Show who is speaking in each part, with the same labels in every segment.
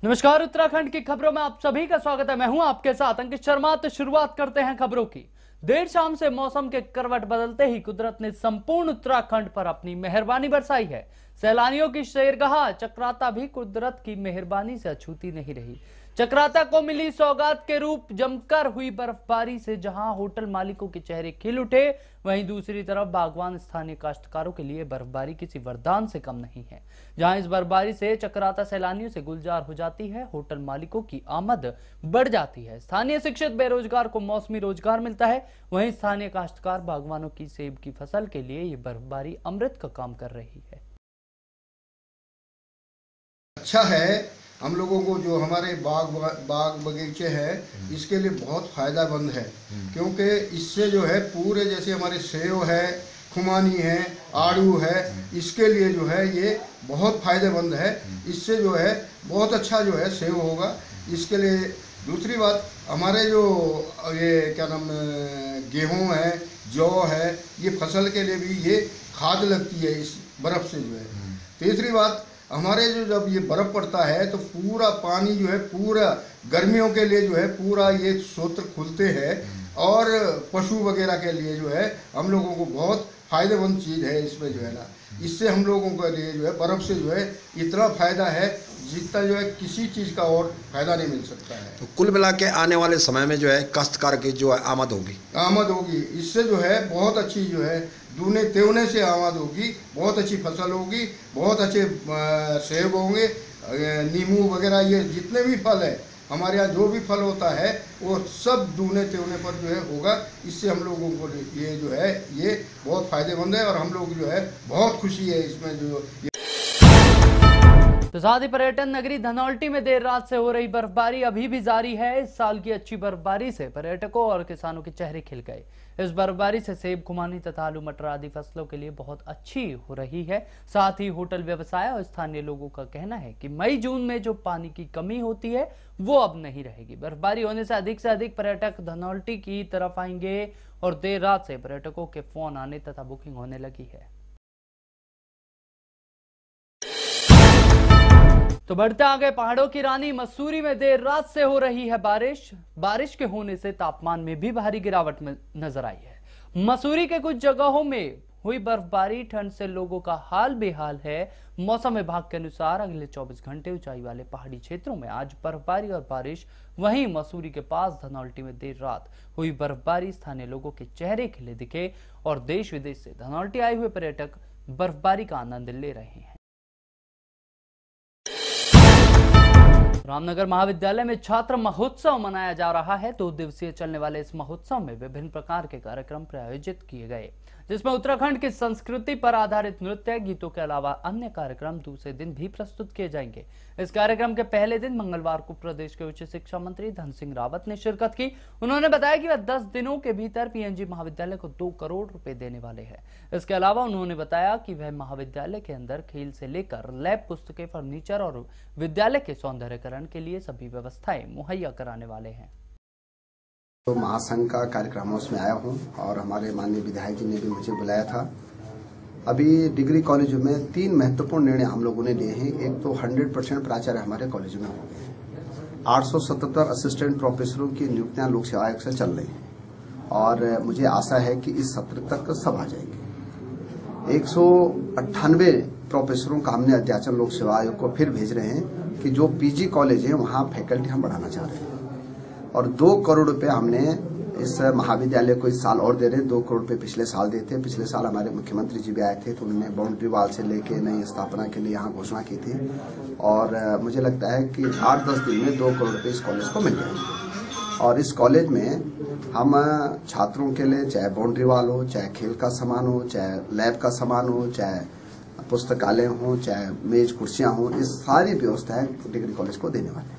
Speaker 1: नमस्कार, उत्तराखंड की खबरों में आप सभी का स्वागत है। मैं हूं आपके साथ अंकित शर्मा। तो शुरुआत करते हैं खबरों की। देर शाम से मौसम के करवट बदलते ही कुदरत ने संपूर्ण उत्तराखंड पर अपनी मेहरबानी बरसाई है। सैलानियों की सैरगाह चक्राता भी कुदरत की मेहरबानी से अछूती नहीं रही। चक्राता को मिली सौगात के रूप जमकर हुई बर्फबारी से जहां होटल मालिकों के चेहरे खिल उठे, वहीं दूसरी तरफ बागवान स्थानीय काश्तकारों के लिए बर्फबारी किसी वरदान से कम नहीं है। जहां इस बर्फबारी से चक्राता सैलानियों से गुलजार हो जाती है, होटल मालिकों की आमद बढ़ जाती है, स्थानीय शिक्षित बेरोजगार को मौसमी रोजगार मिलता है, वहीं स्थानीय काश्तकार बागवानों की सेब की फसल के लिए ये बर्फबारी अमृत का काम कर रही है।
Speaker 2: अच्छा है। हम लोगों को जो हमारे बाग बगीचे हैं इसके लिए बहुत फ़ायदेमंद है, क्योंकि इससे जो है पूरे जैसे हमारे सेब है, खुमानी है, आड़ू है, इसके लिए जो है ये बहुत फ़ायदेमंद है। इससे जो है बहुत अच्छा जो है सेब होगा। इसके लिए दूसरी बात, हमारे जो ये क्या नाम गेहूँ है, जौ है, ये फसल के लिए भी ये खाद लगती है इस बर्फ़ से जो है। तीसरी बात, हमारे जो जब ये बर्फ़ पड़ता है तो पूरा पानी जो है पूरा गर्मियों के लिए जो है पूरा ये स्रोत खुलते हैं, और पशु वगैरह के लिए जो है हम लोगों को बहुत फ़ायदेमंद चीज़ है इसमें जो है ना। इससे हम लोगों के लिए जो है बर्फ़ से जो है इतना फ़ायदा है जितना जो है किसी चीज़ का और फ़ायदा नहीं मिल सकता है।
Speaker 3: तो कुल मिला के आने वाले समय में जो है काश्तकार की जो है आमद होगी, इससे जो है बहुत अच्छी जो है दूने तेवने से आमद होगी, बहुत अच्छी फसल होगी, बहुत अच्छे सेब होंगे, नींबू वगैरह, ये जितने भी फल है हमारे यहाँ जो भी फल होता है वो सब दूने तेवने पर जो है होगा। इससे हम लोगों को ये जो है ये बहुत फ़ायदेमंद है, और हम लोग जो है बहुत खुशी है इसमें जो।
Speaker 1: तो साथ ही पर्यटन नगरी धनौल्टी में देर रात से हो रही बर्फबारी अभी भी जारी है। इस साल की अच्छी बर्फबारी से पर्यटकों और किसानों के चेहरे खिल गए। इस बर्फबारी से सेब, खुमानी तथा आलू मटर आदि फसलों के लिए बहुत अच्छी हो रही है। साथ ही होटल व्यवसाय और स्थानीय लोगों का कहना है कि मई जून में जो पानी की कमी होती है वो अब नहीं रहेगी। बर्फबारी होने से अधिक पर्यटक धनौल्टी की तरफ आएंगे और देर रात से पर्यटकों के फोन आने तथा बुकिंग होने लगी है। तो बढ़ते आगे, पहाड़ों की रानी मसूरी में देर रात से हो रही है बारिश के होने से तापमान में भी भारी गिरावट में नजर आई है। मसूरी के कुछ जगहों में हुई बर्फबारी ठंड से लोगों का हाल बेहाल है। मौसम विभाग के अनुसार अगले 24 घंटे ऊंचाई वाले पहाड़ी क्षेत्रों में आज बर्फबारी और बारिश। वहीं मसूरी के पास धनौल्टी में देर रात हुई बर्फबारी स्थानीय लोगों के चेहरे खिले दिखे और देश विदेश से धनौल्टी आए हुए पर्यटक बर्फबारी का आनंद ले रहे हैं। रामनगर महाविद्यालय में छात्र महोत्सव मनाया जा रहा है। 2 दिवसीय चलने वाले इस महोत्सव में विभिन्न प्रकार के कार्यक्रम प्रायोजित किए गए, जिसमें उत्तराखंड की संस्कृति पर आधारित नृत्य गीतों के अलावा अन्य कार्यक्रम दूसरे दिन भी प्रस्तुत किए जाएंगे। इस कार्यक्रम के पहले दिन मंगलवार को प्रदेश के उच्च शिक्षा मंत्री धन सिंह रावत ने शिरकत की। उन्होंने बताया कि वह 10 दिनों के भीतर पीएनजी महाविद्यालय को 2 करोड़ रुपए देने वाले हैं। इसके अलावा उन्होंने बताया कि वह महाविद्यालय के अंदर खेल से लेकर लैब, पुस्तकें, फर्नीचर और विद्यालय के सौंदर्यीकरण के लिए सभी व्यवस्थाएं मुहैया कराने वाले हैं।
Speaker 4: तो महासंघ का कार्यक्रम उसमें आया हूं, और हमारे माननीय विधायक जी ने भी मुझे बुलाया था। अभी डिग्री कॉलेजों में 3 महत्वपूर्ण निर्णय हम लोगों ने लिए हैं। एक तो 100% प्राचार्य हमारे कॉलेज में हो गए, 877 असिस्टेंट प्रोफेसरों की नियुक्तियां लोक सेवा आयोग से चल रही हैं, और मुझे आशा है कि इस सत्र तक सब आ जाएंगे। 198 प्रोफेसरों का हमने अध्याचन लोक सेवा आयोग को फिर भेज रहे हैं कि जो पीजी कॉलेज है वहां फैकल्टी हम बढ़ाना चाह रहे हैं, और 2 करोड़ रुपए हमने इस महाविद्यालय को इस साल और दे रहे हैं। 2 करोड़ रुपए पिछले साल देते हैं। पिछले साल हमारे मुख्यमंत्री जी भी आए थे, तो उन्होंने बाउंड्री वाल से लेके नई स्थापना के लिए यहाँ घोषणा की थी, और मुझे लगता है कि 8-10 दिन में 2 करोड़ रुपए इस कॉलेज को मिल जाएंगे। और इस कॉलेज में हम छात्रों के लिए चाहे बाउंड्री वाल हो, चाहे खेल का सामान हो, चाहे लैब का सामान हो, चाहे पुस्तकालय हो, चाहे मेज कुर्सियां हो, इस सारी व्यवस्थाएं डिग्री कॉलेज को देने वाले हैं।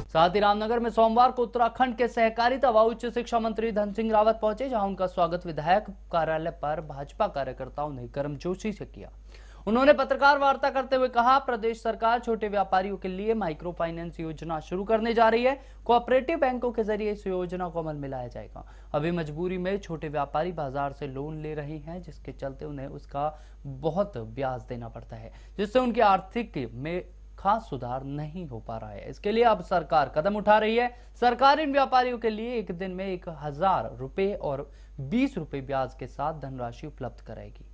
Speaker 1: साथ ही रामनगर में सोमवार को उत्तराखंड के सहकारिता व उच्च शिक्षा मंत्री धन सिंह रावत पहुंचे, जहां उनका स्वागत विधायक कार्यालय पर भाजपा कार्यकर्ताओं ने गर्मजोशी से किया। उन्होंने पत्रकार वार्ता करते हुए कहा, प्रदेश सरकार छोटे व्यापारियों के लिए माइक्रो फाइनेंस योजना शुरू करने जा रही है। कोऑपरेटिव बैंकों के जरिए इस योजना को अमल में लाया जाएगा। अभी मजबूरी में छोटे व्यापारी बाजार से लोन ले रहे हैं, जिसके चलते उन्हें उसका बहुत ब्याज देना पड़ता है, जिससे उनकी आर्थिक में खास सुधार नहीं हो पा रहा है। इसके लिए अब सरकार कदम उठा रही है। सरकार इन व्यापारियों के लिए एक दिन में 1000 रुपए और 20 रुपए ब्याज के साथ धनराशि उपलब्ध कराएगी।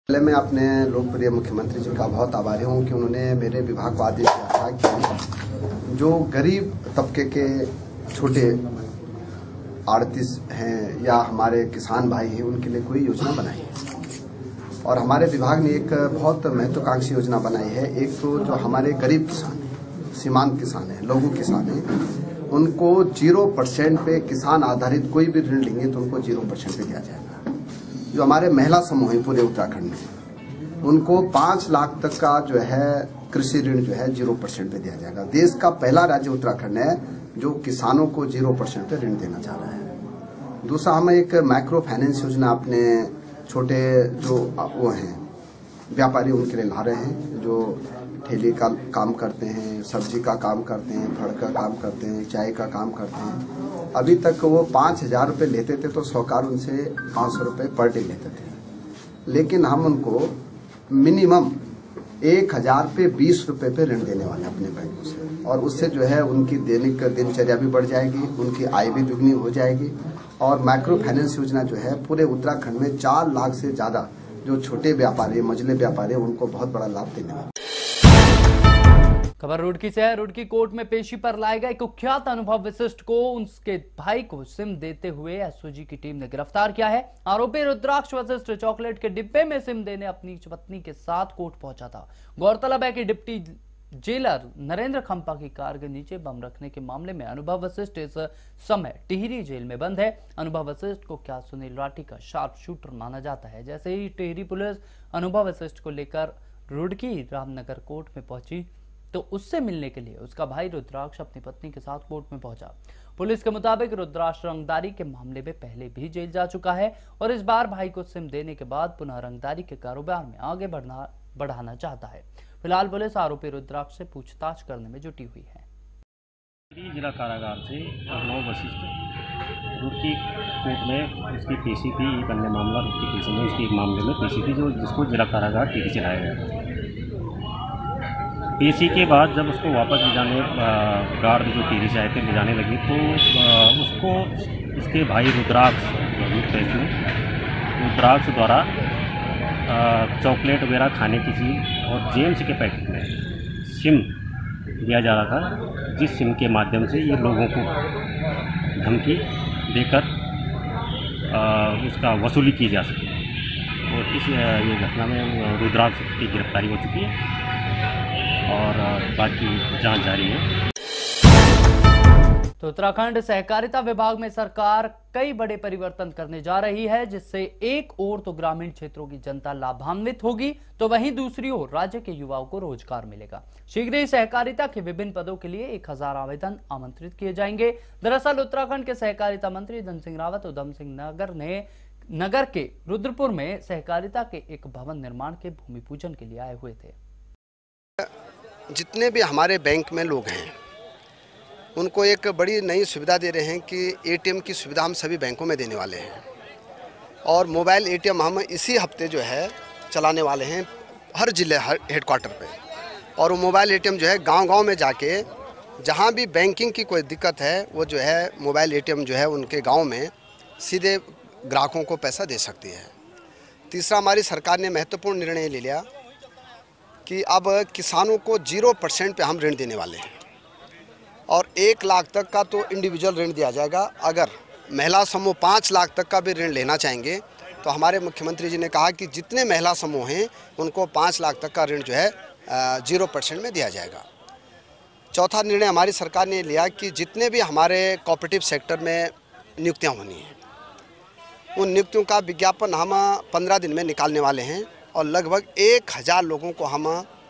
Speaker 4: पहले मैं अपने लोकप्रिय मुख्यमंत्री जी का बहुत आभारी हूँ कि उन्होंने मेरे विभाग को आदेश दिया था कि जो गरीब तबके के छोटे आड़तीस हैं या हमारे किसान भाई हैं उनके लिए कोई योजना बनाई है। और हमारे विभाग ने एक बहुत महत्वाकांक्षी योजना बनाई है। एक तो जो हमारे गरीब किसान हैं, सीमांत किसान हैं, लघु किसान हैं, उनको 0% पे किसान आधारित कोई भी ऋण लेंगे तो उनको 0% पे दिया जाएगा। जो हमारे महिला समूह है पूरे उत्तराखंड में, उनको 5 लाख तक का जो है कृषि ऋण जो है 0% पे दिया जाएगा। देश का पहला राज्य उत्तराखंड है जो किसानों को 0% पे ऋण देना चाह रहा है। दूसरा, हम एक माइक्रो फाइनेंस योजना अपने छोटे जो वो हैं व्यापारी उनके लिए ला रहे हैं, जो ठेली का काम करते हैं, सब्जी का काम करते हैं, फल का काम करते हैं, चाय का काम करते हैं। अभी तक वो 5000 रुपये लेते थे तो सरकार उनसे 500 रुपये पर डे लेते थे, लेकिन हम उनको मिनिमम 1000 पे 20 रुपये पे ऋण देने वाले अपने बैंकों से। और उससे जो है उनकी दैनिक दिनचर्या भी बढ़ जाएगी, उनकी आय भी दुगनी हो जाएगी। और माइक्रो फाइनेंस योजना जो है पूरे उत्तराखंड में 4 लाख से ज्यादा जो छोटे व्यापारी, मझले व्यापारी, उनको बहुत बड़ा लाभ देने वाला।
Speaker 1: खबर रुड़की से है। रुड़की कोर्ट में पेशी पर लाए गए कुख्यात अनुभव वशिष्ठ को उसके भाई को सिम देते हुए एसओजी की टीम ने गिरफ्तार किया है। आरोपी रुद्राक्ष वशिष्ठ चॉकलेट के डिब्बे में सिम देने अपनी पत्नी के साथ कोर्ट पहुंचा था। गौरतलब है कि डिप्टी जेलर नरेंद्र खंपा की कार के नीचे बम रखने के मामले में अनुभव वशिष्ठ इस समय टिहरी जेल में बंद है। अनुभव वशिष्ठ को क्या सुनील राठी का शार्प शूटर माना जाता है। जैसे ही टिहरी पुलिस अनुभव वशिष्ठ को लेकर रुड़की रामनगर कोर्ट में पहुंची तो उससे मिलने के लिए उसका भाई रुद्राक्ष अपनी पत्नी के साथ कोर्ट में पहुंचा। पुलिस के मुताबिक रुद्राक्ष रंगदारी के मामले में पहले भी जेल जा चुका है और इस बार भाई को सिम देने के बाद पुनः रंगदारी के कारोबार में आगे बढ़ाना चाहता है। फिलहाल पुलिस आरोपी रुद्राक्ष से पूछताछ करने में जुटी हुई है।
Speaker 5: जिला कारागार से अनुभव वशिष्ठ रुड़की कोर्ट में उसकी पेशी थी। एक अन्य मामला रुड़की पेशी में उसकी एक मामले में पेशी थी जो जिसको जिला कारागार टिहरी से लाया गया था। पेशी के बाद जब उसको वापस ले जाने गार्ड जो टिहरी से आए थे ले जाने लगे तो उसको उसके भाई रुद्राक्ष द्वारा चॉकलेट वगैरह खाने की चीज़ और जेम्स के पैकेट में सिम दिया जा रहा था, जिस सिम के माध्यम से ये लोगों को धमकी देकर उसका वसूली की जा सके। और इस ये घटना में रुद्राक्ष की गिरफ्तारी हो चुकी है और बाकी जांच जारी है।
Speaker 1: तो उत्तराखंड सहकारिता विभाग में सरकार कई बड़े परिवर्तन करने जा रही है, जिससे एक ओर तो ग्रामीण क्षेत्रों की जनता लाभान्वित होगी तो वहीं दूसरी ओर राज्य के युवाओं को रोजगार मिलेगा। शीघ्र ही सहकारिता के विभिन्न पदों के लिए 1000 आवेदन आमंत्रित किए जाएंगे। दरअसल उत्तराखंड के सहकारिता मंत्री धन सिंह रावत उधम सिंह नगर के रुद्रपुर में सहकारिता के एक भवन निर्माण के भूमि पूजन के लिए आए हुए थे।
Speaker 4: जितने भी हमारे बैंक में लोग हैं उनको एक बड़ी नई सुविधा दे रहे हैं कि एटीएम की सुविधा हम सभी बैंकों में देने वाले हैं और मोबाइल एटीएम हम इसी हफ्ते जो है चलाने वाले हैं हर जिले हर हेडक्वार्टर पे। और वो मोबाइल एटीएम जो है गांव-गांव में जाके जहां भी बैंकिंग की कोई दिक्कत है वो जो है मोबाइल एटीएम जो है उनके गांव में सीधे ग्राहकों को पैसा दे सकती है। तीसरा, हमारी सरकार ने महत्वपूर्ण निर्णय ले लिया कि अब किसानों को 0% पे हम ऋण देने वाले हैं और 1 लाख तक का तो इंडिविजुअल ऋण दिया जाएगा। अगर महिला समूह 5 लाख तक का भी ऋण लेना चाहेंगे तो हमारे मुख्यमंत्री जी ने कहा कि जितने महिला समूह हैं उनको 5 लाख तक का ऋण जो है 0% में दिया जाएगा। चौथा निर्णय हमारी सरकार ने लिया कि जितने भी हमारे कोऑपरेटिव सेक्टर में नियुक्तियाँ होनी हैं उन नियुक्तियों का विज्ञापन हम 15 दिन में निकालने वाले हैं और लगभग 1000 लोगों को हम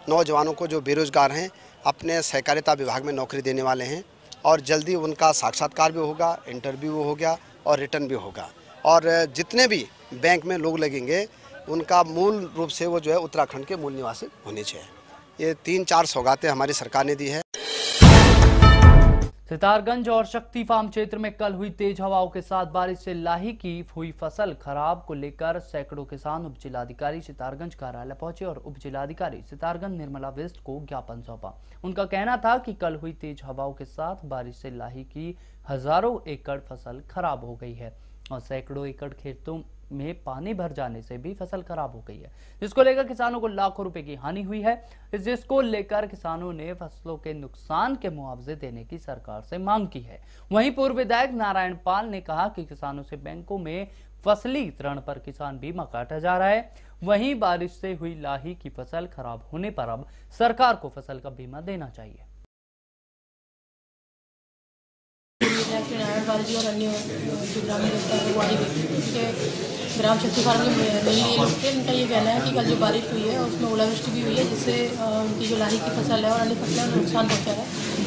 Speaker 4: नौजवानों को जो बेरोजगार हैं अपने सहकारिता विभाग में नौकरी देने वाले हैं और जल्दी उनका साक्षात्कार भी होगा, इंटरव्यू हो गया और रिटर्न भी होगा। और जितने भी बैंक में लोग लगेंगे उनका मूल रूप से वो जो है उत्तराखंड के मूल निवासी होने चाहिए। ये 3-4 सौगातें हमारी सरकार ने दी है।
Speaker 1: सितारगंज और शक्ति फार्म क्षेत्र में कल हुई तेज हवाओं के साथ बारिश से लाही की हुई फसल खराब को लेकर सैकड़ों किसान उप जिलाधिकारी सितारगंज कार्यालय पहुंचे और उप जिलाधिकारी सितारगंज निर्मला वेस्ट को ज्ञापन सौंपा। उनका कहना था कि कल हुई तेज हवाओं के साथ बारिश से लाही की हजारों एकड़ फसल खराब हो गई है और सैकड़ों एकड़ खेतों में पानी भर जाने से भी फसल खराब हो गई है, जिसको लेकर किसानों को लाखों रुपए की हानि हुई है। जिसको लेकर किसानों ने फसलों के नुकसान के मुआवजे देने की सरकार से मांग की है। वहीं पूर्व विधायक नारायण पाल ने कहा कि किसानों से बैंकों में फसली ऋण पर किसान बीमा काटा जा रहा है। वहीं बारिश से हुई लाही की फसल खराब होने पर अब सरकार को फसल का बीमा देना चाहिए।
Speaker 6: नारायण पाल जी और अन्य ग्रामीण ग्राम शक्ति फार्म के मेनली लोग थे। इनका ये कहना है कि कल जो बारिश हुई है उसमें ओलावृष्टि भी हुई है, जिससे उनकी जो लाही की फसल है और अन्य फसलें में नुकसान पहुंचा है।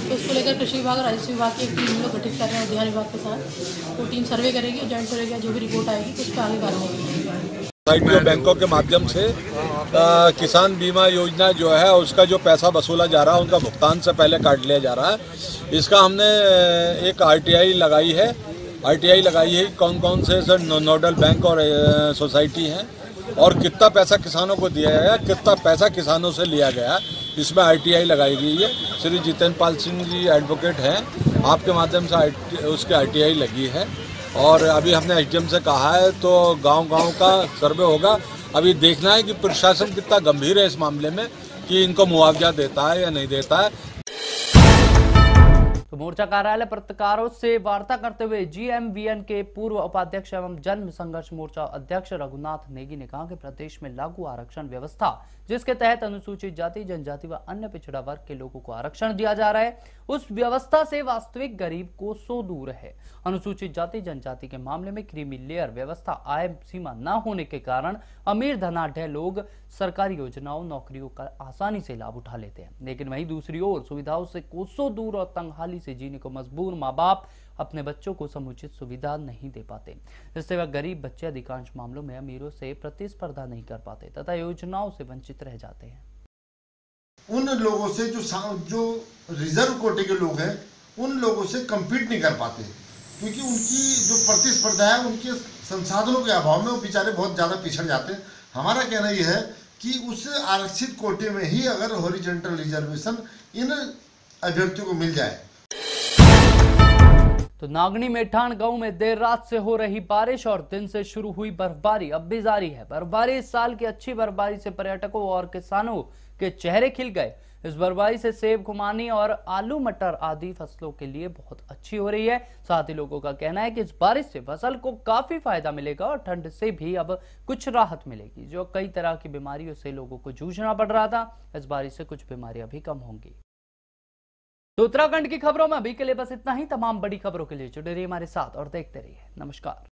Speaker 6: तो इसको लेकर कृषि विभाग और राजस्व विभाग की एक टीम हम लोग गठित कर रहे हैं उद्यान विभाग के साथ। वो टीम सर्वे करेगी, जॉइंट सर्वे का जो भी रिपोर्ट आएगी उस पर आगे कार्रवाई करेगी।
Speaker 7: जो बैंकों के माध्यम से किसान बीमा योजना जो है उसका जो पैसा वसूला जा रहा है उनका भुगतान से पहले काट लिया जा रहा है। इसका हमने एक आरटीआई लगाई है। कौन कौन से सर नोडल बैंक और सोसाइटी हैं और कितना पैसा किसानों को दिया गया, कितना पैसा किसानों से लिया गया, इसमें आरटीआई लगाई गई है। श्री जितेंद्र पाल सिंह जी एडवोकेट हैं, आपके माध्यम से उसकी आरटीआई लगी है और अभी हमने एसडीएम से कहा है तो गांव-गांव का सर्वे होगा। अभी देखना है कि प्रशासन कितना गंभीर है इस मामले में कि इनको मुआवजा देता है या नहीं देता है।
Speaker 1: तो मोर्चा कार्यालय पत्रकारों से वार्ता करते हुए जीएमवीएन के पूर्व उपाध्यक्ष एवं जन संघर्ष मोर्चा अध्यक्ष रघुनाथ नेगी ने कहा कि प्रदेश में लागू आरक्षण व्यवस्था, जिसके तहत अनुसूचित जाति, जनजाति व अन्य पिछड़ा वर्ग के लोगों को आरक्षण दिया जा रहा है, उस व्यवस्था से वास्तविक गरीब को सौ दूर है। अनुसूचित जाति जनजाति के मामले में क्रीमी लेयर व्यवस्था आय सीमा न होने के कारण अमीर धनाढ्य लोग सरकारी योजनाओं, नौकरियों का आसानी से लाभ उठा लेते हैं, लेकिन वहीं दूसरी ओर सुविधाओं से कोसों दूर और तंगहाली से जीने को मजबूर माँ बाप अपने बच्चों को समुचित सुविधा नहीं दे पाते, जिससे वह गरीब बच्चे अधिकांश मामलों में अमीरों से प्रतिस्पर्धा नहीं कर पाते तथा योजनाओं से वंचित रह जाते हैं।
Speaker 8: उन लोगों से जो रिजर्व कोटे के लोग हैं उन लोगों से कम्पीट नहीं कर पाते, क्योंकि उनकी जो प्रतिस्पर्धा है उनके संसाधनों के अभाव में वो बेचारे बहुत ज़्यादा पिछड़ जाते हैं। हमारा कहना यह है कि उस आरक्षित कोटे में ही अगर हॉरिजॉन्टल रिजर्वेशन इन अभ्यर्थियों को मिल जाए।
Speaker 1: तो नागनी मेठान गांव में देर रात से हो रही बारिश और दिन से शुरू हुई बर्फबारी अब भी जारी है। बर्फबारी इस साल की अच्छी बर्फबारी से पर्यटकों और किसानों के चेहरे खिल गए। इस बर्फबारी से सेब, खुमानी और आलू मटर आदि फसलों के लिए बहुत अच्छी हो रही है। साथ ही लोगों का कहना है कि इस बारिश से फसल को काफी फायदा मिलेगा और ठंड से भी अब कुछ राहत मिलेगी, जो कई तरह की बीमारियों से लोगों को जूझना पड़ रहा था। इस बारिश से कुछ बीमारियां भी कम होंगी। तो उत्तराखंड की खबरों में अभी के लिए बस इतना ही। तमाम बड़ी खबरों के लिए जुड़े रहिए हमारे साथ और देखते रहिए। नमस्कार।